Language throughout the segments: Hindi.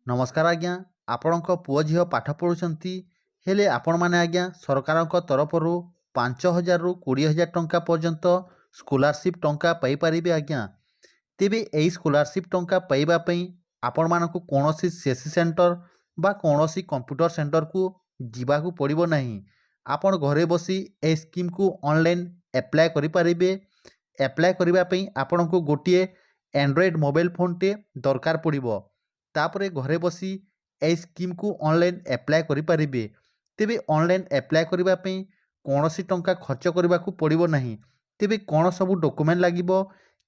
नमस्कार आज्ञा आपणक पुओ झील पाठ पढ़ुंट हेले आपण मैंने आज्ञा सरकार तरफर 5,000 रु 20,000 टंका पर्यंत स्कॉलरशिप टंका पाइपर आज्ञा तेबे यही स्कॉलरशिप टंका पाइबापी आपण मानक कौन सीएससी सेंटर बा कौन कंप्यूटर सेंटर को जीवाकू पड़ो ना आपण घरे बसी ए स्कीम को ऑनलाइन एप्लाय करें। एप्लाय करने आपण को गोटे एंड्रॉयड मोबाइल फोन टे दरकार पड़ो तापरे घरे बसी ए स्कीम को ऑनलाइन एप्लाय करें। तेबे ऑनलाइन एप्लाय करने कौन टंका खर्च करने को पड़ो ना। तेबे कौन सब डॉक्यूमेंट लगिबो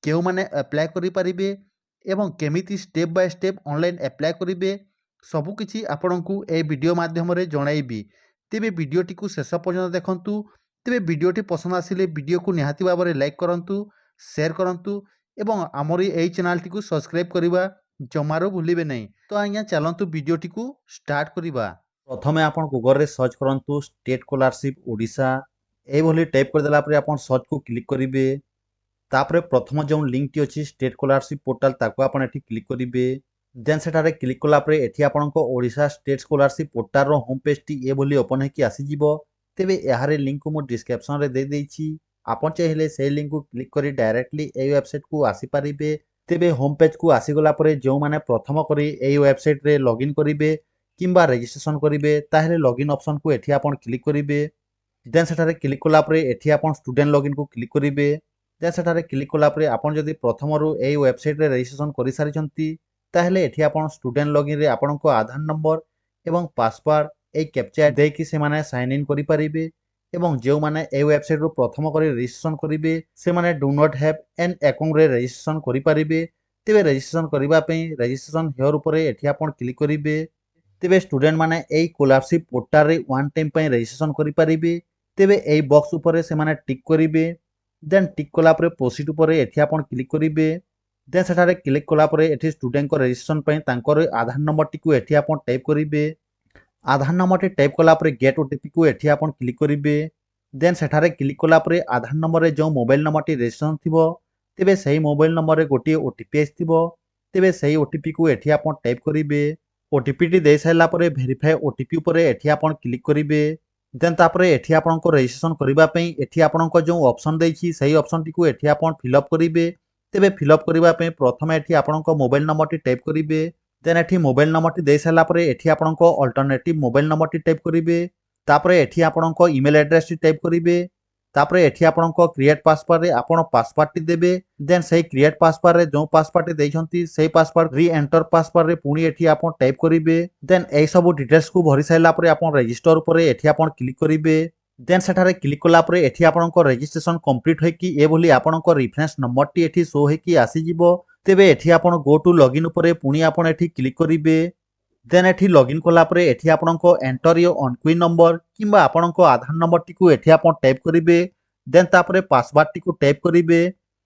केउ माने एप्लाय करें एवं केमिति step by step online apply करेंगे सबुकिछि आपंक ए वीडियो माध्यम जनइबी। तेबे वीडियोटी को शेष पर्यंत देखंतु। तेबे वीडियोटी पसंद आसिले वीडियो को निहाती भाव में लाइक करंतु, शेयर करंतु एवं आमरी ए चैनल को सब्सक्राइब करबा जमारो भूलिबे नहीं। तो आज्ञा चलंतु वीडियोटी को स्टार्ट करिबा। प्रथमे आपण गूगल रे सर्च करंतु स्टेट स्कॉलरशिप ओडिशा ए भली टाइप कर देला परे आपण सर्च को क्लिक करिवे। तापरे प्रथम जो लिंक टी अछि स्टेट स्कॉलरशिप पोर्टल ताको आपण एठी क्लिक करिवे। देन सेटारे क्लिक कला परे एठी आपणको ओडिशा स्टेट स्कॉलरशिप पोर्टल रो होम पेज टी ए भली ओपन हे कि आसी जिवो। तेबे एहारे लिंक को मो डिस्क्रिप्शन रे दे देइछि। आपण चाहिले से लिंक को क्लिक करी डायरेक्टली ए वेबसाइट को आसी पारिबे। तेबे होम पेज को आसी गला परे जो माने प्रथम करी ए वेबसाइट रे लॉगिन करिवे किंबा रजिस्ट्रेशन करिवे ताहेले लॉगिन ऑप्शन को एठी आपण क्लिक करिवे। देन सेटारे क्लिक कला परे एठी आपण स्टूडेंट लॉगिन को क्लिक करिवे। देन सेटारे क्लिक कला परे आपण जदि प्रथम रु ए वेबसाइट रे रजिस्ट्रेशन करि सारिछंती ताहेले एठी आपण स्टूडेंट लॉगिन रे आपणको आधार नंबर एवं पासवर्ड ए कैप्चा दे कि से माने साइन इन करि परिबे एवं जे माने ए वेबसाइट रो प्रथम करी रजिस्ट्रेशन करिवे से माने do not have an account रे रजिस्ट्रेशन करि परिबे। तेबे रजिस्ट्रेशन करिबा पई रजिस्ट्रेशन हियर ऊपर एठी आपण क्लिक करिवे। तेबे स्टूडेंट माने ए स्कॉलरशिप पोर्टल रे वन टाइम पई रजिस्ट्रेशन करि परिबे। तेबे ए बॉक्स ऊपर से माने टिक करिवे। देन टिक कला परे प्रोसीड ऊपर एठी आपण क्लिक करिवे। देन सेठारे क्लिक कला परे एठी स्टूडेंट को रजिस्ट्रेशन पई तांकर आधार नंबर टी को एठी आपण टाइप करिवे। आधार नंबर टी टाइप कला परे गेट ओटीपी को एठी आपण क्लिक करिवे। देन सेठारे क्लिक कला परे आधार नंबर रे जो मोबाइल नंबर टी रजिस्ट्रेशन थिबो तेबे सही मोबाइल नंबर रे गोटी ओटीपी आइथिबो। तेबे सही ओटीपी को एठी आपण टाइप करिवे। ओटीपी टी दे साइला परे वेरीफाई ओटीपी ऊपर एठी आपण क्लिक करिवे। देन तापरे एठी आपनको रजिस्ट्रेशन करिबा पई एठी आपनको जो ऑप्शन देछि सही ऑप्शन टी को एठी आपण फिल अप करिवे। तेबे फिल अप करिबा पई प्रथम एठी आपनको मोबाइल नंबर टी टाइप करिवे। देन एठी मोबाइल नंबर टी दे साला परे एठी आपनको अल्टरनेटिव मोबाइल नंबर टी टाइप करिवे। तापरे एठी आपनको ईमेल एड्रेस टी टाइप करिवे। तापरे एठी आपनको क्रिएट पासवर्ड रे आपण पासवर्ड टी देबे। देन सही क्रिएट पासवर्ड रे जो पासवर्ड टी देछंती सही पासवर्ड री एंटर पासवर्ड रे पुनी एठी आपण टाइप करिवे। देन एई सब डिटेल्स को भरि साइला परे आपण रजिस्टर ऊपर एठी आपण क्लिक करिवे। देन सेठारे क्लिक कला परे एठी आपनको रजिस्ट्रेशन कंप्लीट होय कि ए भली आपनको रेफरेंस नंबर टी एठी शो हे कि आसी जिवो। तेबे एठी आपण गो टू लॉगिन ऊपर पुनी आपण एठी क्लिक करिवे। देन एठी लॉगिन कला परे एठी आपनको एंटर योर ऑनक्वी नंबर किंबा आपनको आधार नंबर टी को एठी आपण टाइप करिवे। देन तापरे पासवर्ड टी को टाइप करिवे।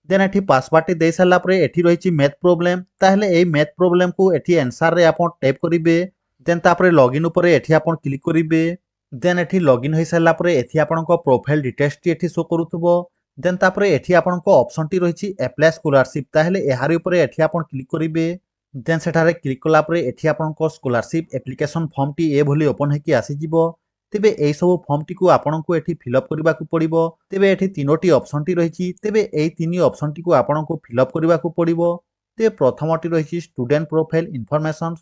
देन एठी पासवर्ड टी दे साला परे एठी रहिछि मैथ प्रॉब्लम ताहले एई मैथ प्रॉब्लम को एठी आंसर रे आपण टाइप करिवे। देन तापरे लॉगिन ऊपर एठी आपण क्लिक करिवे। देन एठी लॉगिन होई साला परे एठी आपनको प्रोफाइल डिटेल्स टी एठी शो करूथबो। देन तापरे एठी आपनको ऑप्शन टी रहिछि अप्लाई स्कॉलरशिप ताहले एहारी ऊपर एठी आपण क्लिक करिवे। देन सेठारे क्लिक कला परे एठी आपनको स्कॉलरशिप एप्लिकेशन फॉर्म टी ए भली ओपन हे कि आसी जिवो। तेबे एई सब फॉर्म टी को आपनको एठी फिल अप करबा को पड़िबो। तेबे एठी तीनोटी ऑप्शन टी रहिछि। तेबे एई तीनी ऑप्शन टी को आपनको फिल अप करबा को पड़िबो। तेबे प्रथमटी रहिछि स्टूडेंट प्रोफाइल इन्फॉर्मेशन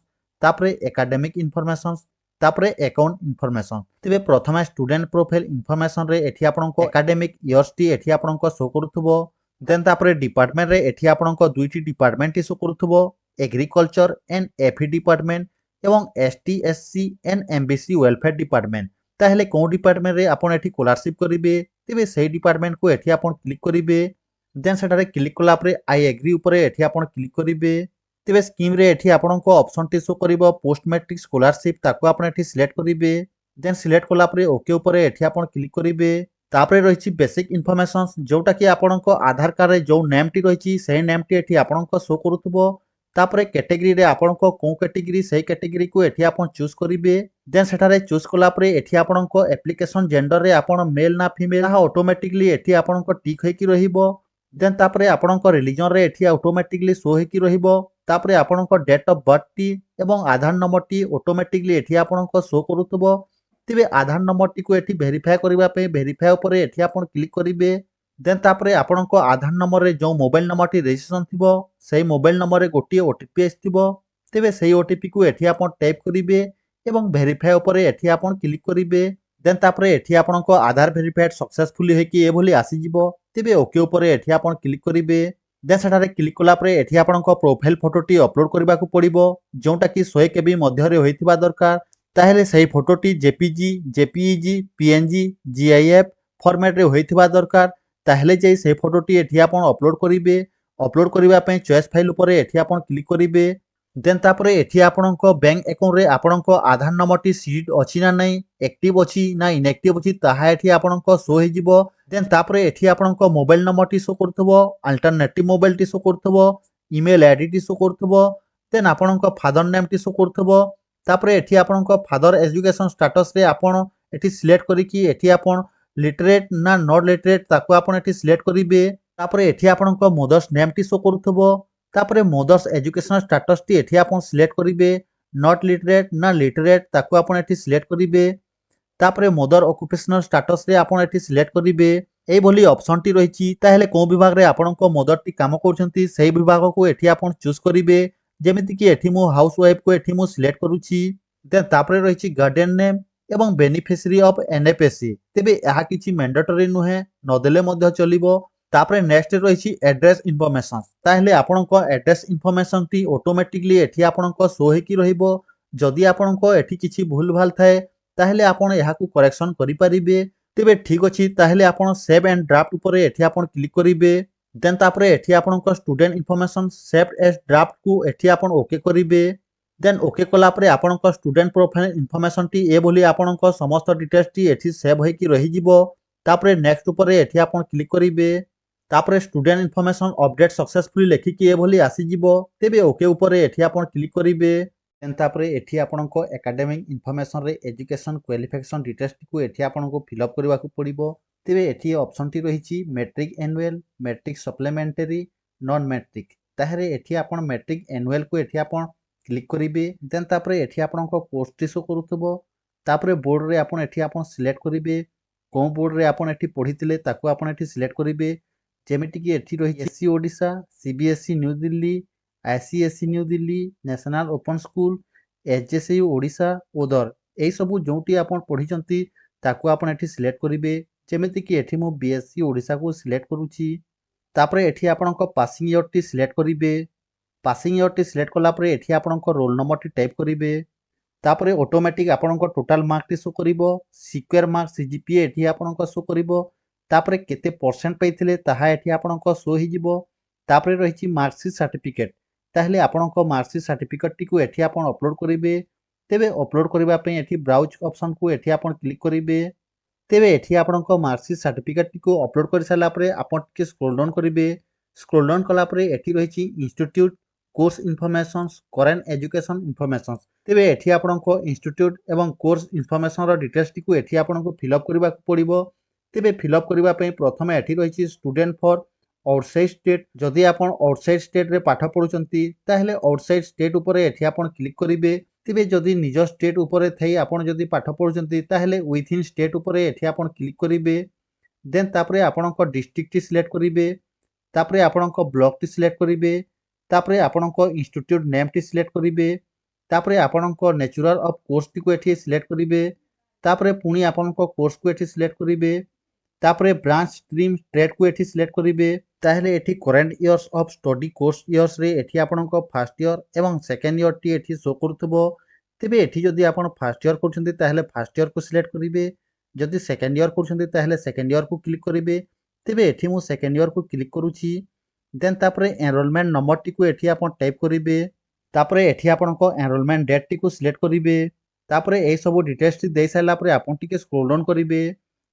तापरे एकेडमिक इन्फॉर्मेशन तापरे अकाउंट इन्फॉर्मेशन। तेबे प्रथमे स्टूडेंट प्रोफाइल इन्फॉर्मेशन रे एठी आपनको एकेडमिक इयर्स टी एठी आपनको शो करूथबो। देन तापरे डिपार्टमेंट रे एठी आपनको दुईटी डिपार्टमेंट टी शो करूथबो एग्रीकल्चर एंड एफी डिपार्टमेंट एवं ST SC and MBC welfare department. ताहले को डिपार्टमेंट रे आपण एठी स्कॉलरशिप करिवे तेबे सेही डिपार्टमेंट को एठी आपण क्लिक करिवे। देन सेटारे क्लिक कला परे आई एग्री ऊपर एठी आपण क्लिक करिवे। तेबे स्कीम रे एठी आपनको ऑप्शन टी शो करिवो पोस्ट मैट्रिक स्कॉलरशिप ताको आपण एठी सिलेक्ट करिवे। देन सिलेक्ट कला परे ओके ऊपर एठी आपण क्लिक करिवे। तापरे रहिछि बेसिक इन्फॉर्मेशन जोटा कि आपनको आधार कार्ड रे जो नेम टी रहिछि सेही नेम टी एठी आपनको शो करूथबो। तापरे कैटेगरी रे आपनको को कैटेगरी सही कैटेगरी को एठी आपण चूज करिवे। देन सेठारे चूज कला परे एठी आपनको एप्लिकेशन जेंडर रे आपण मेल ना फीमेल हा ऑटोमेटिकली एठी आपनको टिक हे कि रहिबो। देन तापरे आपनको रिलीजन रे एठी ऑटोमेटिकली शो हे कि रहिबो। तापरे आपणको डेट ऑफ बर्थ टी एवं आधार नंबर टी ऑटोमेटिकली एठी आपणको शो करूथबो। तेबे आधार नंबर टी को एठी वेरीफाई करिबा पे वेरीफाई उपरे एठी आपण क्लिक करिवे। देन तापरे आपणको आधार नंबर रे जो मोबाइल नंबर टी रजिस्ट्रेशन थिबो सेही मोबाइल नंबर रे गोटिए ओटीपी आस्थिबो। तेबे सेही ओटीपी को एठी आपण टाइप करिवे एवं वेरीफाई उपरे एठी आपण क्लिक करिवे। देन तापरे एठी आपणको आधार वेरीफाइड सक्सेसफुली हेकी एभली आसीजिवो। तेबे ओके उपरे एठी आपण क्लिक करिवे। देन सेठारे क्लिक कला परे एठी आपणको प्रोफाइल फोटोटी अपलोड करिबाकू पड़िबो जोंटा कि 100 केबी मध्यरे होइथिबा दरकार। ताहेले सेही फोटोटी JPG, JPEG, PNG, GIF format रे होइथिबा दरकार। ताहेले जे से फोटोटी एठी आपण अपलोड करिवे। अपलोड करिबा पय चॉइस फाइल उपरे एठी आपण क्लिक करिवे। देन तापरे एठी आपणको बैंक अकाउंट रे आपणको आधार नंबरटी सीड अछि ना नै, एक्टिव अछि ना इनएक्टिव अछि ताहा एठी आपणको शो हेजिवो। देन तापरे एठी आपणको मोबाइल नंबरटी शो करथबो, अल्टरनेटिव मोबाइलटी शो करथबो, ईमेल आईडी शो करथबो। देन आपणको फादर नेम टी शो करथबो। तापरे एठी आपणको फादर एजुकेशन स्टेटस रे आपण एठी सिलेक्ट करिकि एठी आपण लिटरेट ना नॉट लिटरेट ताको आपण एठी सिलेक्ट करिवे। तापरे एठी आपणको मदर्स नेम टी शो करथबो। तापरे मदर्स एजुकेशन स्टेटस टी एठी आपण सिलेक्ट करिवे। नॉट लिटरेट ना लिटरेट ताको आपण एठी सिलेक्ट करिवे। तापरे मदर ऑक्युपेशनल स्टेटस रे आपण एठी सिलेक्ट करिवे। एई भली ऑप्शन टी रहिछि। ताहेले को विभाग रे आपणको मदर टी काम करछंती सेही विभाग को एठी आपण चूज करिवे। जेमिति कि एठी मु हाउस वाइफ को एठी मु सिलेक्ट करूछि। देन तापरे रहिछि गार्डियन नेम एवं बेनिफिशियरी ऑफ एनएफएससी। तेबे एहा किछि मैंडेटरी नुहे नदेले मध्य चलिबो। तापरे नेक्स्ट रहिछि एड्रेस इन्फॉर्मेशन। ताहेले आपणको एड्रेस इन्फॉर्मेशन टी ऑटोमेटिकली एठी आपणको शो हेकि रहिबो। जदि आपणको एठी किछि भूल भाल थाए ताहेले आपण एहाकू करेक्शन करि परिबे। तेबे ठीक अछि ताहेले आपण सेव एंड ड्राफ्ट उपरे एठी आपण क्लिक करिवे। देन तापरे एठी आपणको student information saved as draft को एठी आपण ओके करिवे। देन ओके कला परे आपणको स्टूडेंट प्रोफाइल इन्फॉर्मेशन टी ए बोली आपणको समस्त डिटेल्स टी एठी सेव होइकि रहि जिवो। तापरे नेक्स्ट उपरे एठी आपण क्लिक करिवे। तापरे स्टूडेंट इन्फॉर्मेशन अपडेट सक्सेसफुली लेखिकि ए भली आसी जिवो। तेबे ओके उपरे एठी आपण क्लिक करिवे। देन तापरे एठी आपणको एकेडमिक इन्फॉर्मेशन रे एजुकेशन क्वालिफिकेशन डिटेल्स को एठी आपणको फिल अप करबाकू पड़िबो। तेबे एठी ऑप्शन टी रहिछि matric annual, matric supplementary, non matric. ताहेरे एठी आपण मैट्रिक एनुअल को एठी आपण क्लिक करिवे। देन तापरे एठी आपणको कोर्स टी शो करूथबो। तापरे बोर्ड रे आपण एठी आपण सिलेक्ट करिवे। को बोर्ड रे आपण एठी पढितिले ताको आपण एठी सिलेक्ट करिवे। जेमिति कि एठी रहि SC Odisha, CBSE New Delhi, ICSE New Delhi, national open school, HJCU Odisha, other एई सबु जोंटी आपण पढिचंती ताको आपण एठी सिलेक्ट करिवे। जेमिति कि एठी मु बीएससी ओडिशा को सिलेक्ट करूची। तापरे एठी आपणको पासिंग ईयर टी सिलेक्ट करिवे। पासिंग ईयर टी सिलेक्ट कला परे एठी आपणको रोल नंबर टी टाइप करिवे। तापरे ऑटोमेटिक आपणको टोटल मार्क टी शो करिवो। स्क्वायर मार्क सीजीपीए एठी आपणको शो करिवो। तापरे केते परसेंट पाइथिले ताहा एठी आपणको शो हिजिवो। तापरे रहिछि मार्कशीट सर्टिफिकेट। ताहेले आपणको मार्कशीट सर्टिफिकेट टी को एठी आपण अपलोड करिवे। तेबे अपलोड करिबा पय एठी ब्राउज ऑप्शन को एठी आपण क्लिक करिवे। तेबे एठी आपणको मार्कशीट सर्टिफिकेट टी को अपलोड करि साला परे आपण टिके स्क्रॉल डाउन करिवे। स्क्रॉल डाउन कला परे एठी रहिछि institute, course informations, current education informations. तेबे एठी आपणको इंस्टीट्यूट एवं कोर्स इन्फॉर्मेशन रो डिटेल्स टी को एठी आपणको फिल अप करबाकू पड़िबो। तेबे फिल अप करिबा पय प्रथमे एठी रहिछि स्टूडेंट फॉर आउटसाइड स्टेट। जदि आपण आउटसाइड स्टेट रे पाठ पढुचंती ताहेले आउटसाइड स्टेट उपरे एठी आपण क्लिक करिवे। तेबे जदि निज स्टेट उपरे थई आपण जदि पाठ पढुचंती ताहेले विथिन स्टेट उपरे एठी आपण क्लिक करिवे। देन तापरे आपणको डिस्ट्रिक्ट टी सिलेक्ट करिवे। तापरे आपणको ब्लॉक टी सिलेक्ट करिवे। तापरे आपणको इंस्टीट्यूट नेम टी सिलेक्ट करिवे। तापरे आपणको नेचुरल ऑफ कोर्स टी को एठी सिलेक्ट करिवे। तापरे पुणी आपणको कोर्स को एठी सिलेक्ट करिवे। तापरे ब्रांच स्ट्रीम ट्रेड को एठी सिलेक्ट करिवे। ताहेले एठी current years of study course years रे एठी आपणको फर्स्ट ईयर एवं सेकंड ईयर टी एठी शो करथबो। तेबे एठी जदि आपण फर्स्ट ईयर करछंती ताहेले फर्स्ट ईयर को सिलेक्ट करिवे। जदि सेकंड ईयर करछंती ताहेले सेकंड ईयर को क्लिक करिवे। तेबे एठी मु सेकंड ईयर को क्लिक करूची। देन तापरे एनरोलमेंट नंबर टी को एठी आपण टाइप करिवे। तापरे एठी आपणको एनरोलमेंट डेट टी को सिलेक्ट करिवे। तापरे एई सब डिटेल्स टी देई साइला परे आपण टिके स्क्रॉल डाउन करिवे।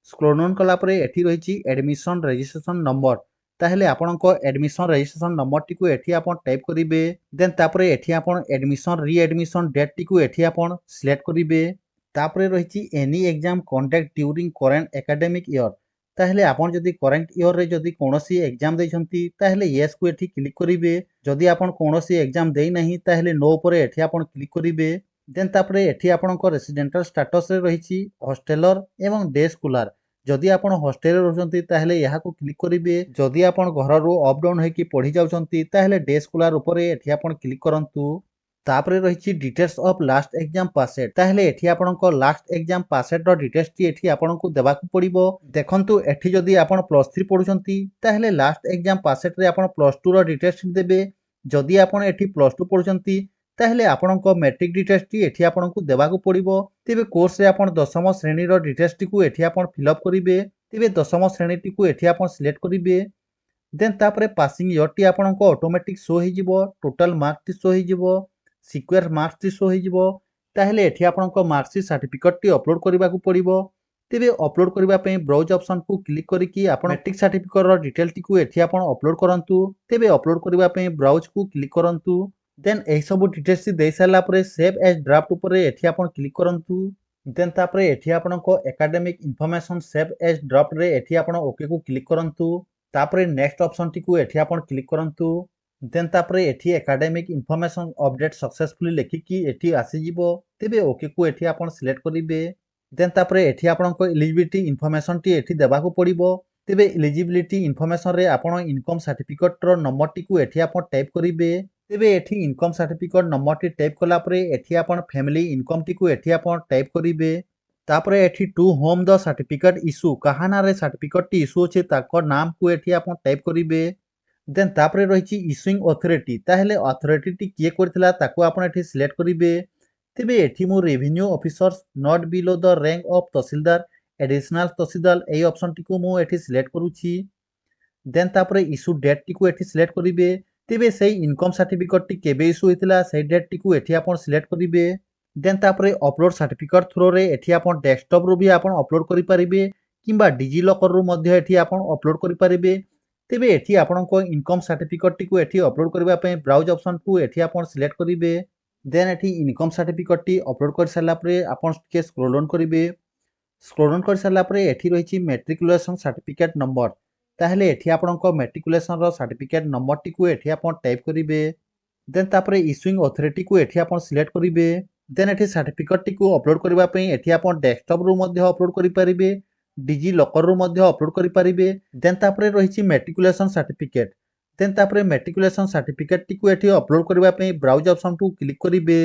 स्क्रॉल डाउन कला परे एठी रहिछि एडमिशन रजिस्ट्रेशन नंबर। ताहेले आपणको एडमिशन रजिस्ट्रेशन नंबर टी को एठी आपण टाइप करिवे। देन तापरे एठी आपण एडमिशन री एडमिशन डेट टी को एठी आपण सिलेक्ट करिवे। तापरे रहिछि any exam conduct during current academic year. ତାହେଲେ ଆପଣ ଯଦି କରେଣ୍ଟ ଇୟରରେ ଯଦି କୌଣସି ଏକ୍ଜାମ ଦେଇଛନ୍ତି ତାହେଲେ ୟେସ୍କୁ ଏଠି କ୍ଲିକ୍ କରିବେ। ଯଦି ଆପଣ କୌଣସି ଏକ୍ଜାମ ଦେଇନାହିଁ ତାହେଲେ ନୋ ଉପରେ ଏଠି ଆପଣ କ୍ଲିକ୍ କରିବେ। ଦେନ୍ ତାପରେ ଏଠି ଆପଣଙ୍କ ରେସିଡେଣ୍ଟାଲ ଷ୍ଟାଟସରେ ରହିଛି ହଷ୍ଟେଲର ଏବଂ ଡେ ସ୍କଲାର। ଯଦି ଆପଣ ହଷ୍ଟେଲରେ ରହୁଛନ୍ତି ତାହେଲେ ଏହାକୁ କ୍ଲିକ୍ କରିବେ। ଯଦି ଆପଣ ଘରରୁ ଅପ୍ ଡାଉନ୍ ହେଇକି ପଢ଼ି ଯାଉଛନ୍ତି ତାହେଲେ ଡେ ସ୍କଲାର ଉପରେ ଏଠି ଆପଣ କ୍ଲିକ୍ କରନ୍ତୁ। ତାପରେ ରହିଛି ଡିଟେଲ୍ସ ଅଫ୍ ଲାଷ୍ଟ ଏକ୍ଜାମ ପାସେଡ୍। ତାହେଲେ ଏଠି ଆପଣଙ୍କ ଲାଷ୍ଟ ଏକ୍ଜାମ ପାସେଡ୍ର ଡିଟେଲ୍ସଟି ଏଠି ଆପଣଙ୍କୁ ଦେବାକୁ ପଡ଼ିବ। ଦେଖନ୍ତୁ ଏଠି ଯଦି ଆପଣ +3 ପଢ଼ୁଛନ୍ତି ତାହେଲେ ଲାଷ୍ଟ ଏକ୍ଜାମ ପାସେଡ୍ରେ ଆପଣ +2ର ଡିଟେଲ୍ସ ଦେବେ। ଯଦି ଆପଣ ଏଠି +2 ପଢ଼ୁଛନ୍ତି ତାହେଲେ ଆପଣଙ୍କ ମେଟ୍ରିକ୍ ଡିଟେଲ୍ସଟି ଏଠି ଆପଣଙ୍କୁ ଦେବାକୁ ପଡ଼ିବ। ତେବେ କୋର୍ସରେ ଆପଣ 10ମ ଶ୍ରେଣୀର ଡିଟେଲ୍ସଟିକୁ ଏଠି ଆପଣ ଫିଲ୍ଅପ୍ କରିବେ। ତେବେ 10ମ ଶ୍ରେଣୀଟିକୁ ଏଠି ଆପଣ ସିଲେକ୍ଟ କରିବେ। ଦେନ୍ ତାପରେ ପାସିଂ ଇୟରଟି ଆପଣଙ୍କ ଅଟୋମେଟିକ୍ ଶୋ ହେଇଯିବ। ଟୋଟାଲ ମାର୍କଟି ଶୋ ହେଇଯିବ। ସିକ୍ୱେୟାର ମାର୍କଟି ଶୋ ହେଇଯିବ। ତାହେଲେ ଏଠି ଆପଣଙ୍କ ମାର୍କସିଟ୍ ସାର୍ଟିଫିକେଟଟି ଅପଲୋଡ଼ କରିବାକୁ ପଡ଼ିବ। ତେବେ ଅପଲୋଡ଼ କରିବା ପାଇଁ ବ୍ରାଉଜ୍ ଅପସନକୁ କ୍ଲିକ୍ କରିକି ଆପଣ ମେଟ୍ରିକ୍ ସାର୍ଟିଫିକେଟର ଡିଟେଲ୍ସଟିକୁ ଏଠି ଆପଣ ଅପଲୋଡ଼ କରନ୍ତୁ। ତେବେ ଅପଲୋଡ଼ କରିବା ପାଇଁ ବ୍ରାଉଜ୍କୁ କ୍ଲିକ୍ କରନ୍ତୁ। ଦେନ୍ ଏହିସବୁ ଡିଟେଲ୍ସ ଦେଇସାରିଲା ପରେ ସେଭ୍ ଏଜ୍ ଡ୍ରାଫ୍ଟ ଉପରେ ଏଠି ଆପଣ କ୍ଲିକ୍ କରନ୍ତୁ। ଦେନ୍ ତାପରେ ଏଠି ଆପଣଙ୍କ ଏକାଡେମିକ୍ ଇନଫର୍ମେସନ୍ ସେଭ୍ ଏଜ୍ ଡ୍ରାଫ୍ଟରେ ଏଠି ଆପଣ ଓକେକୁ କ୍ଲିକ୍ କରନ୍ତୁ। ତାପରେ ନେକ୍ସଟ ଅପସନଟିକୁ ଏଠି ଆପଣ କ୍ଲିକ୍ କରନ୍ତୁ। ଦେନ୍ ତାପରେ ଏଠି ଏକାଡେମିକ୍ ଇନଫର୍ମେସନ୍ ଅପଡେଟ୍ ସକ୍ସେସଫୁଲି ଲେଖିକି ଏଠି ଆସିଯିବ। ତେବେ ଓକେକୁ ଏଠି ଆପଣ ସିଲେକ୍ଟ କରିବେ। ଦେନ୍ ତାପରେ ଏଠି ଆପଣଙ୍କ ଇଲିଜିବିଲିଟି ଇନଫର୍ମେସନ୍ଟି ଏଠି ଦେବାକୁ ପଡ଼ିବ। ତେବେ ଇଲିଜିବିଲିଟି ଇନଫର୍ମେସନ୍ରେ ଆପଣ ଇନକମ୍ ସାର୍ଟିଫିକେଟର ନମ୍ବରଟିକୁ ଏଠି ଆପଣ ଟାଇପ୍ କରିବେ। ତେବେ ଏଠି ଇନକମ୍ ସାର୍ଟିଫିକେଟ ନମ୍ବରଟି ଟାଇପ୍ କଲା ପରେ ଏଠି ଆପଣ ଫ୍ୟାମିଲି ଇନକମ୍ଟିକୁ ଏଠି ଆପଣ ଟାଇପ୍ କରିବେ। ତାପରେ ଏଠି to home the certificate issue, କାହା ନାଁରେ ସାର୍ଟିଫିକେଟଟି ଇସ୍ୟୁ ଅଛି ତାଙ୍କ ନାମକୁ ଏଠି ଆପଣ ଟାଇପ୍ କରିବେ। ଦେନ୍ ତାପରେ ରହିଛି ଇସ୍ୟୁଇଂ ଅଥରିଟି। ତାହେଲେ ଅଥରିଟିଟି କିଏ କରିଥିଲା ତାକୁ ଆପଣ ଏଠି ସିଲେକ୍ଟ କରିବେ। ତେବେ ଏଠି ମୁଁ revenue officers not below the rank of tahsildar additional tahsildar ଏହି ଅପସନଟିକୁ ମୁଁ ଏଠି ସିଲେକ୍ଟ କରୁଛି। ଦେନ୍ ତାପରେ ଇସ୍ୟୁ ଡେଟ୍ଟିକୁ ଏଠି ସିଲେକ୍ଟ କରିବେ। ତେବେ ସେଇ ଇନକମ୍ ସାର୍ଟିଫିକେଟଟି କେବେ ଇସ୍ୟୁ ହୋଇଥିଲା ସେଇ ଡେଟ୍ଟିକୁ ଏଠି ଆପଣ ସିଲେକ୍ଟ କରିବେ। ଦେନ୍ ତାପରେ ଅପଲୋଡ଼ ସାର୍ଟିଫିକେଟ ଥ୍ରୋରେ ଏଠି ଆପଣ ଡେସ୍କଟପରୁ ବି ଆପଣ ଅପଲୋଡ଼ କରିପାରିବେ କିମ୍ବା ଡିଜିଲକରରୁ ମଧ୍ୟ ଏଠି ଆପଣ ଅପଲୋଡ଼ କରିପାରିବେ। ତେବେ ଏଠି ଆପଣଙ୍କ ଇନକମ୍ ସାର୍ଟିଫିକେଟଟିକୁ ଏଠି ଅପଲୋଡ଼ କରିବା ପାଇଁ ବ୍ରାଉଜ୍ ଅପସନକୁ ଏଠି ଆପଣ ସିଲେକ୍ଟ କରିବେ। ଦେନ୍ ଏଠି ଇନକମ୍ ସାର୍ଟିଫିକେଟଟି ଅପଲୋଡ଼ କରିସାରିଲା ପରେ ଆପଣ ଟିକେ ସ୍କ୍ରୋଲ୍ ଡାଉନ୍ କରିବେ। ସ୍କ୍ରୋଲ୍ ଡାଉନ୍ କରିସାରିଲା ପରେ ଏଠି ରହିଛି ମେଟ୍ରିକୁଲେସନ୍ ସାର୍ଟିଫିକେଟ ନମ୍ବର। ତାହେଲେ ଏଠି ଆପଣଙ୍କ ମେଟ୍ରିକୁଲେସନ୍ର ସାର୍ଟିଫିକେଟ ନମ୍ବରଟିକୁ ଏଠି ଆପଣ ଟାଇପ୍ କରିବେ। ଦେନ୍ ତାପରେ ଇସ୍ୟୁଇଂ ଅଥରିଟିକୁ ଏଠି ଆପଣ ସିଲେକ୍ଟ କରିବେ। ଦେନ୍ ଏଠି ସାର୍ଟିଫିକେଟଟିକୁ ଅପଲୋଡ଼ କରିବା ପାଇଁ ଏଠି ଆପଣ ଡେସ୍କଟପରୁ ମଧ୍ୟ ଅପଲୋଡ଼ କରିପାରିବେ, ଡିଜିଲକରରୁ ମଧ୍ୟ ଅପଲୋଡ଼ କରିପାରିବେ। ଦେନ୍ ତାପରେ ରହିଛି ମେଟ୍ରିକୁଲେସନ୍ ସାର୍ଟିଫିକେଟ। ଦେନ୍ ତାପରେ ମେଟ୍ରିକୁଲେସନ୍ ସାର୍ଟିଫିକେଟଟିକୁ ଏଠି ଅପଲୋଡ଼ କରିବା ପାଇଁ ବ୍ରାଉଜ୍ ଅପସନକୁ କ୍ଲିକ୍ କରିବେ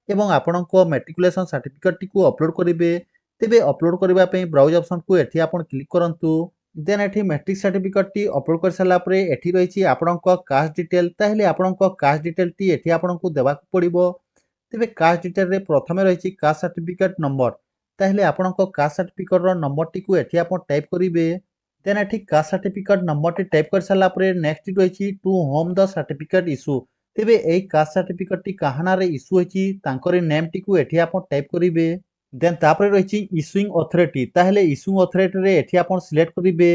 ଏବଂ ଆପଣଙ୍କ ମେଟ୍ରିକୁଲେସନ୍ ସାର୍ଟିଫିକେଟଟିକୁ ଅପଲୋଡ଼ କରିବେ। ତେବେ ଅପଲୋଡ଼ କରିବା ପାଇଁ ବ୍ରାଉଜ୍ ଅପସନକୁ ଏଠି ଆପଣ କ୍ଲିକ୍ କରନ୍ତୁ। ଦେନ୍ ଏଠି ମେଟ୍ରିକ୍ ସାର୍ଟିଫିକେଟଟି ଅପଲୋଡ଼ କରିସାରିଲା ପରେ ଏଠି ରହିଛି ଆପଣଙ୍କ କାଷ୍ଟ ଡିଟେଲ୍। ତାହେଲେ ଆପଣଙ୍କ କାଷ୍ଟ ଡିଟେଲ୍ଟି ଏଠି ଆପଣଙ୍କୁ ଦେବାକୁ ପଡ଼ିବ। ତେବେ କାଷ୍ଟ ଡିଟେଲରେ ପ୍ରଥମେ ରହିଛି କାଷ୍ଟ ସାର୍ଟିଫିକେଟ ନମ୍ବର। ତାହେଲେ ଆପଣଙ୍କ କାଷ୍ଟ ସାର୍ଟିଫିକେଟର ନମ୍ବରଟିକୁ ଏଠି ଆପଣ ଟାଇପ୍ କରିବେ। ଦେନ୍ ଏଠି କାଷ୍ଟ ସାର୍ଟିଫିକେଟ ନମ୍ବରଟି ଟାଇପ୍ କରିସାରିଲା ପରେ ନେକ୍ସଟ ରହିଛି to home the certificate issue. ତେବେ ଏହି କାଷ୍ଟ ସାର୍ଟିଫିକେଟଟି କାହା ନାଁରେ ଇସ୍ୟୁ ହୋଇଛି ତାଙ୍କରି ନେମ୍ଟିକୁ ଏଠି ଆପଣ ଟାଇପ୍ କରିବେ। ଦେନ୍ ତାପରେ ରହିଛି ଇସ୍ୟୁଇଂ ଅଥରିଟି। ତାହେଲେ ଇସ୍ୟୁଇଂ ଅଥରିଟିରେ ଏଠି ଆପଣ ସିଲେକ୍ଟ କରିବେ।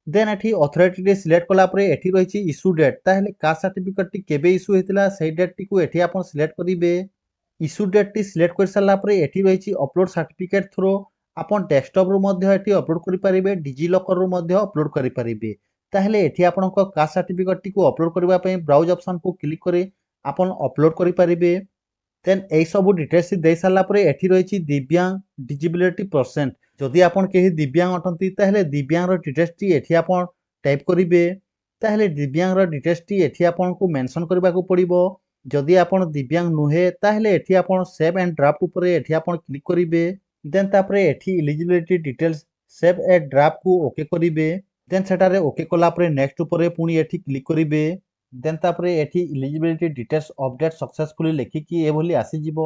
ଦେନ୍ ଏଠି ଅଥରିଟିରେ ସିଲେକ୍ଟ କଲା ପରେ ଏଠି ରହିଛି ଇସ୍ୟୁ ଡେଟ୍। ତାହେଲେ କାଷ୍ଟ ସାର୍ଟିଫିକେଟଟି କେବେ ଇସ୍ୟୁ ହୋଇଥିଲା ସେଇ ଡେଟ୍ଟିକୁ ଏଠି ଆପଣ ସିଲେକ୍ଟ କରିବେ। ଇସ୍ୟୁ ଡେଟ୍ଟି ସିଲେକ୍ଟ କରିସାରିଲା ପରେ ଏଠି ରହିଛି ଅପଲୋଡ଼ ସାର୍ଟିଫିକେଟ ଥ୍ରୋ। ଆପଣ ଡେସ୍କଟପରୁ ମଧ୍ୟ ଏଠି ଅପଲୋଡ଼ କରିପାରିବେ, ଡିଜିଲକରରୁ ମଧ୍ୟ ଅପଲୋଡ଼ କରିପାରିବେ। ତାହେଲେ ଏଠି ଆପଣଙ୍କ କାଷ୍ଟ ସାର୍ଟିଫିକେଟଟିକୁ ଅପଲୋଡ଼ କରିବା ପାଇଁ ବ୍ରାଉଜ୍ ଅପସନକୁ କ୍ଲିକ୍ କରି ଆପଣ ଅପଲୋଡ଼ କରିପାରିବେ। ଦେନ୍ ଏହିସବୁ ଡିଟେଲ୍ସ ଦେଇସାରିଲା ପରେ ଏଠି ରହିଛି ଦିବ୍ୟାଙ୍ଗ ଡିଜିବିଲିଟି ପରସେଣ୍ଟ। ଯଦି ଆପଣ କେହି ଦିବ୍ୟାଙ୍ଗ ଅଟନ୍ତି ତାହେଲେ ଦିବ୍ୟାଙ୍ଗର ଡିଟେଲ୍ସଟି ଏଠି ଆପଣ ଟାଇପ୍ କରିବେ। ତାହେଲେ ଦିବ୍ୟାଙ୍ଗର ଡିଟେଲ୍ସଟି ଏଠି ଆପଣଙ୍କୁ ମେନସନ୍ କରିବାକୁ ପଡ଼ିବ। ଯଦି ଆପଣ ଦିବ୍ୟାଙ୍ଗ ନୁହେଁ ତାହେଲେ ଏଠି ଆପଣ ସେଭ୍ ଆଣ୍ଡ ଡ୍ରାଫ୍ଟ ଉପରେ ଏଠି ଆପଣ କ୍ଲିକ୍ କରିବେ। ଦେନ୍ ତାପରେ ଏଠି ଇଲିଜିବିଲିଟି ଡିଟେଲ୍ସ ସେଭ୍ ଏ ଡ୍ରାଫ୍ଟକୁ ଓକେ କରିବେ। ଦେନ୍ ସେଠାରେ ଓକେ କଲା ପରେ ନେକ୍ସଟ ଉପରେ ପୁଣି ଏଠି କ୍ଲିକ୍ କରିବେ। ଦେନ୍ ତାପରେ ଏଠି ଇଲିଜିବିଲିଟି ଡିଟେଲ୍ସ ଅପଡେଟ୍ ସକ୍ସେସଫୁଲି ଲେଖିକି ଏଭଳି ଆସିଯିବ।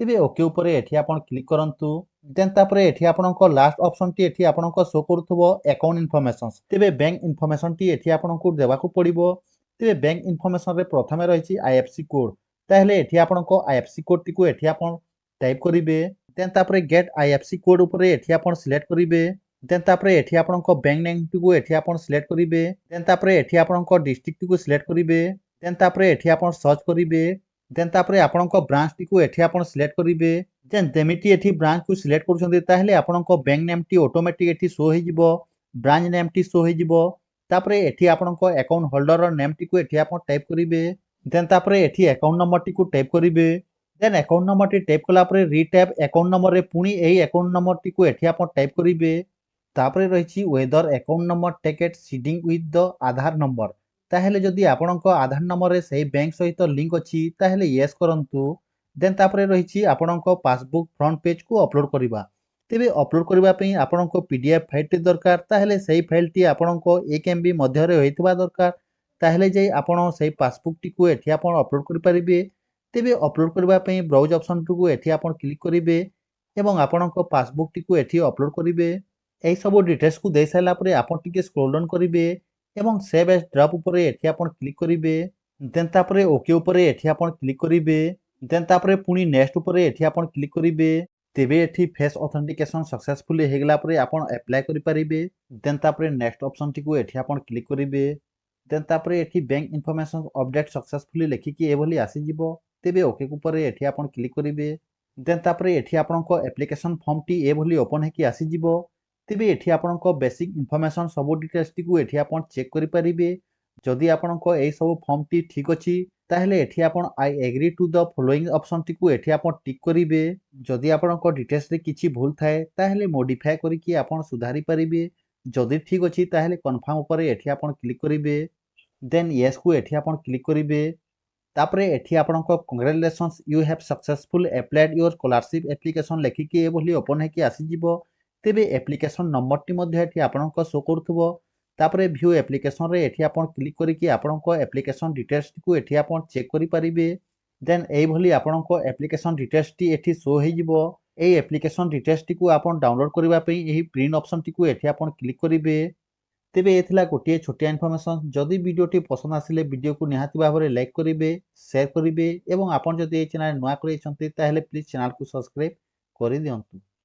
ତେବେ ଓକେ ଉପରେ ଏଠି ଆପଣ କ୍ଲିକ୍ କରନ୍ତୁ। ଦେନ୍ ତାପରେ ଏଠି ଆପଣଙ୍କ ଲାଷ୍ଟ ଅପସନଟି ଏଠି ଆପଣଙ୍କ ଶୋ କରୁଥିବ ଆକାଉଣ୍ଟ ଇନଫର୍ମେସନ୍ସ। ତେବେ ବ୍ୟାଙ୍କ ଇନଫର୍ମେସନଟି ଏଠି ଆପଣଙ୍କୁ ଦେବାକୁ ପଡ଼ିବ। ତେବେ ବ୍ୟାଙ୍କ ଇନଫର୍ମେସନରେ ପ୍ରଥମେ ରହିଛି ଆଇଏଫ୍ସି କୋଡ୍। ତାହେଲେ ଏଠି ଆପଣଙ୍କ ଆଇଏଫ୍ସି କୋଡ୍ଟିକୁ ଏଠି ଆପଣ ଟାଇପ୍ କରିବେ। ଦେନ୍ ତାପରେ ଗେଟ୍ ଆଇଏଫ୍ସି କୋଡ୍ ଉପରେ ଏଠି ଆପଣ ସିଲେକ୍ଟ କରିବେ। ଦେନ୍ ତାପରେ ଏଠି ଆପଣଙ୍କ ବ୍ୟାଙ୍କ ନେମ୍ଟିକୁ ଏଠି ଆପଣ ସିଲେକ୍ଟ କରିବେ। ଦେନ୍ ତାପରେ ଏଠି ଆପଣଙ୍କ ଡିଷ୍ଟ୍ରିକ୍ଟଟିକୁ ସିଲେକ୍ଟ କରିବେ। ଦେନ୍ ତାପରେ ଏଠି ଆପଣ ସର୍ଚ୍ଚ କରିବେ। ଦେନ୍ ତାପରେ ଆପଣଙ୍କ ବ୍ରାଞ୍ଚଟିକୁ ଏଠି ଆପଣ ସିଲେକ୍ଟ କରିବେ। ଦେନ୍ ଯେମିତି ଏଠି ବ୍ରାଞ୍ଚକୁ ସିଲେକ୍ଟ କରୁଛନ୍ତି ତାହେଲେ ଆପଣଙ୍କ ବ୍ୟାଙ୍କ ନେମ୍ଟି ଅଟୋମେଟିକ୍ ଏଠି ଶୋ ହେଇଯିବ। ବ୍ରାଞ୍ଚ ନେମ୍ଟି ଶୋ ହେଇଯିବ। ତାପରେ ଏଠି ଆପଣଙ୍କ ଆକାଉଣ୍ଟ ହୋଲ୍ଡରର ନେମ୍ଟିକୁ ଏଠି ଆପଣ ଟାଇପ୍ କରିବେ। ଦେନ୍ ତାପରେ ଏଠି ଆକାଉଣ୍ଟ ନମ୍ବରଟିକୁ ଟାଇପ୍ କରିବେ। ଦେନ୍ ଆକାଉଣ୍ଟ ନମ୍ବରଟି ଟାଇପ୍ କଲା ପରେ ରିଟ୍ୟାପ୍ ଆକାଉଣ୍ଟ ନମ୍ବରରେ ପୁଣି ଏହି ଆକାଉଣ୍ଟ ନମ୍ବରଟିକୁ ଏଠି ଆପଣ ଟାଇପ୍ କରିବେ। ତାପରେ ରହିଛି whether account number ticket seeding with the Aadhaar number. ତାହେଲେ ଯଦି ଆପଣଙ୍କ ଆଧାର ନମ୍ବରରେ ସେହି ବ୍ୟାଙ୍କ ସହିତ ଲିଙ୍କ ଅଛି ତାହେଲେ ୟେସ୍ କରନ୍ତୁ। ଦେନ୍ ତାପରେ ରହିଛି ଆପଣଙ୍କ ପାସବୁକ୍ ଫ୍ରଣ୍ଟ ପେଜକୁ ଅପଲୋଡ଼ କରିବା। ତେବେ ଅପଲୋଡ଼ କରିବା ପାଇଁ ଆପଣଙ୍କ PDF ଫାଇଲଟି ଦରକାର। ତାହେଲେ ସେହି ଫାଇଲଟି ଆପଣଙ୍କ 1 MB ମଧ୍ୟରେ ହୋଇଥିବା ଦରକାର। ତାହେଲେ ଯାଇ ଆପଣ ସେହି ପାସବୁକଟିକୁ ଏଠି ଆପଣ ଅପଲୋଡ଼ କରିପାରିବେ। ତେବେ ଅପଲୋଡ଼ କରିବା ପାଇଁ ବ୍ରାଉଜ୍ ଅପସନଟିକୁ ଏଠି ଆପଣ କ୍ଲିକ୍ କରିବେ ଏବଂ ଆପଣଙ୍କ ପାସବୁକଟିକୁ ଏଠି ଅପଲୋଡ଼ କରିବେ। ଏହିସବୁ ଡିଟେଲ୍ସକୁ ଦେଇସାରିଲା ପରେ ଆପଣ ଟିକେ ସ୍କ୍ରୋଲ୍ ଡାଉନ୍ କରିବେ ଏବଂ ସେଭ୍ ଏଜ୍ ଡ୍ରପ୍ ଉପରେ ଏଠି ଆପଣ କ୍ଲିକ୍ କରିବେ। ଦେନ୍ ତାପରେ ଓକେ ଉପରେ ଏଠି ଆପଣ କ୍ଲିକ୍ କରିବେ। ଦେନ୍ ତାପରେ ପୁଣି ନେକ୍ସଟ ଉପରେ ଏଠି ଆପଣ କ୍ଲିକ୍ କରିବେ। ତେବେ ଏଠି ଫେସ୍ ଅଥେଣ୍ଟିକେସନ୍ ସକ୍ସେସଫୁଲି ହେଇଗଲା ପରେ ଆପଣ ଆପ୍ଲାଏ କରିପାରିବେ। ଦେନ୍ ତାପରେ ନେକ୍ସଟ ଅପସନଟିକୁ ଏଠି ଆପଣ କ୍ଲିକ୍ କରିବେ। ଦେନ୍ ତାପରେ ଏଠି ବ୍ୟାଙ୍କ ଇନଫର୍ମେସନ୍ ଅପଡେଟ୍ ସକ୍ସେସଫୁଲି ଲେଖିକି ଏଭଳି ଆସିଯିବ। ତେବେ ଓକେ ଉପରେ ଏଠି ଆପଣ କ୍ଲିକ୍ କରିବେ। ଦେନ୍ ତାପରେ ଏଠି ଆପଣଙ୍କ ଆପ୍ଲିକେସନ୍ ଫର୍ମଟି ଏଭଳି ଓପନ୍ ହେଇକି ଆସିଯିବ। ତେବେ ଏଠି ଆପଣଙ୍କ ବେସିକ୍ ଇନଫର୍ମେସନ୍ ସବୁ ଡିଟେଲ୍ସଟିକୁ ଏଠି ଆପଣ ଚେକ୍ କରିପାରିବେ। ଯଦି ଆପଣଙ୍କ ଏହିସବୁ ଫର୍ମଟି ଠିକ୍ ଅଛି ତାହେଲେ ଏଠି ଆପଣ I agree to the following ଅପସନଟିକୁ ଏଠି ଆପଣ ଟିକ୍ କରିବେ। ଯଦି ଆପଣଙ୍କ ଡିଟେଲ୍ସରେ କିଛି ଭୁଲ ଥାଏ ତାହେଲେ ମୋଡିଫାଏ କରିକି ଆପଣ ସୁଧାରି ପାରିବେ। ଯଦି ଠିକ୍ ଅଛି ତାହେଲେ କନଫର୍ମ ଉପରେ ଏଠି ଆପଣ କ୍ଲିକ୍ କରିବେ। ଦେନ୍ ୟେସ୍କୁ ଏଠି ଆପଣ କ୍ଲିକ୍ କରିବେ। ତାପରେ ଏଠି ଆପଣଙ୍କ congratulations you have successful applied your scholarship application ଲେଖିକି ଏଭଳି ଓପନ୍ ହେଇକି ଆସିଯିବ। ତେବେ ଆପ୍ଲିକେସନ୍ ନମ୍ବରଟି ମଧ୍ୟ ଏଠି ଆପଣଙ୍କ ଶୋ କରୁଥିବ। ତାପରେ ଭ୍ୟୁ ଆପ୍ଲିକେସନରେ ଏଠି ଆପଣ କ୍ଲିକ୍ କରିକି ଆପଣଙ୍କ ଆପ୍ଲିକେସନ୍ ଡିଟେଲ୍ସଟିକୁ ଏଠି ଆପଣ ଚେକ୍ କରିପାରିବେ। ଦେନ୍ ଏଇଭଳି ଆପଣଙ୍କ ଆପ୍ଲିକେସନ୍ ଡିଟେଲ୍ସଟି ଏଠି ଶୋ ହେଇଯିବ। ଏହି ଆପ୍ଲିକେସନ୍ ଡିଟେଲ୍ସଟିକୁ ଆପଣ ଡାଉନଲୋଡ୍ କରିବା ପାଇଁ ଏହି ପ୍ରିଣ୍ଟ ଅପସନଟିକୁ ଏଠି ଆପଣ କ୍ଲିକ୍ କରିବେ। ତେବେ ଏ ଥିଲା ଗୋଟିଏ ଛୋଟିଆ ଇନଫର୍ମେସନ୍। ଯଦି ଭିଡ଼ିଓଟି ପସନ୍ଦ ଆସିଲେ ଭିଡ଼ିଓକୁ ନିହାତି ଭାବରେ ଲାଇକ୍ କରିବେ, ସେୟାର କରିବେ ଏବଂ ଆପଣ ଯଦି ଏହି ଚ୍ୟାନେଲ୍ ନୂଆ କରିଛନ୍ତି ତାହେଲେ ପ୍ଲିଜ୍ ଚ୍ୟାନେଲକୁ ସବସ୍କ୍ରାଇବ୍ କରିଦିଅନ୍ତୁ।